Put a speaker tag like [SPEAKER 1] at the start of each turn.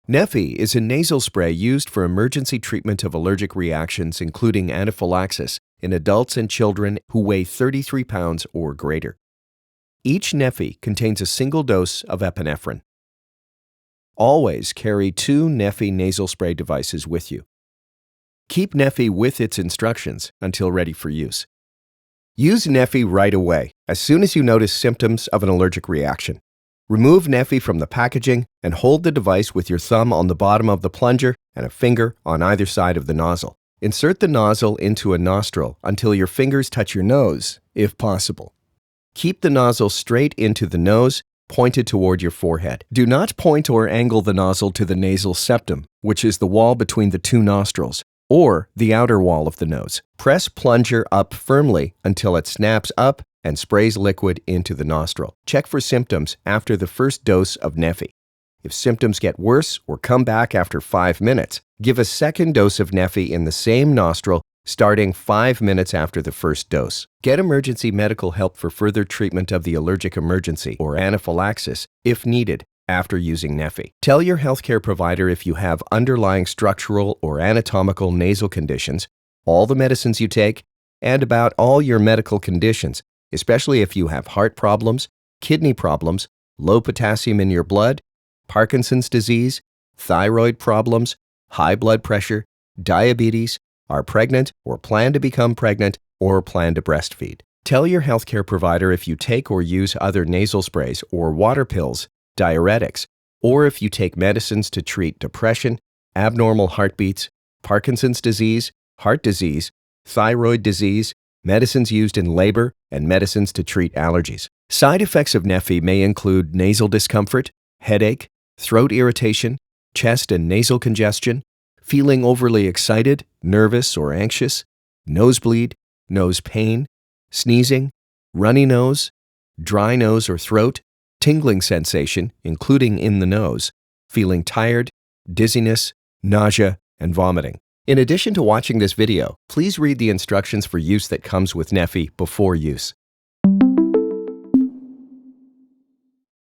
[SPEAKER 1] Neffy is a nasal spray used for emergency treatment of allergic reactions, including anaphylaxis, in adults and children who weigh 33 pounds or greater. Each neffy contains a single dose of epinephrine. Always carry 2 neffy nasal spray devices with you. Keep neffy with its instructions until ready for use. Use neffy right away, as soon as you notice symptoms of an allergic reaction. Remove neffy from the packaging and hold the device with your thumb on the bottom of the plunger and a finger on either side of the nozzle. Insert the nozzle into a nostril until your fingers touch your nose, if possible. Keep the nozzle straight into the nose, pointed toward your forehead. Do not point or angle the nozzle to the nasal septum, which is the wall between the 2 nostrils, or the outer wall of the nose. Press plunger up firmly until it snaps up and sprays liquid into the nostril. Check for symptoms after the first dose of neffy. If symptoms get worse or come back after 5 minutes, give a second dose of neffy in the same nostril starting 5 minutes after the first dose. Get emergency medical help for further treatment of the allergic emergency or anaphylaxis if needed after using neffy. Tell your healthcare provider if you have underlying structural or anatomical nasal conditions, all the medicines you take, and about all your medical conditions, especially if you have heart problems, kidney problems, low potassium in your blood, Parkinson's disease, thyroid problems, high blood pressure, diabetes, are pregnant or plan to become pregnant, or plan to breastfeed. Tell your healthcare provider if you take or use other nasal sprays or water pills, diuretics, or if you take medicines to treat depression, abnormal heartbeats, Parkinson's disease, heart disease, thyroid disease, medicines used in labor, and medicines to treat allergies. Side effects of neffy may include nasal discomfort, headache, throat irritation, chest and nasal congestion, feeling overly excited, nervous, or anxious, nosebleed, nose pain, sneezing, runny nose, dry nose or throat, tingling sensation, including in the nose, feeling tired, dizziness, nausea, and vomiting. In addition to watching this video, please read the instructions for use that comes with neffy before use.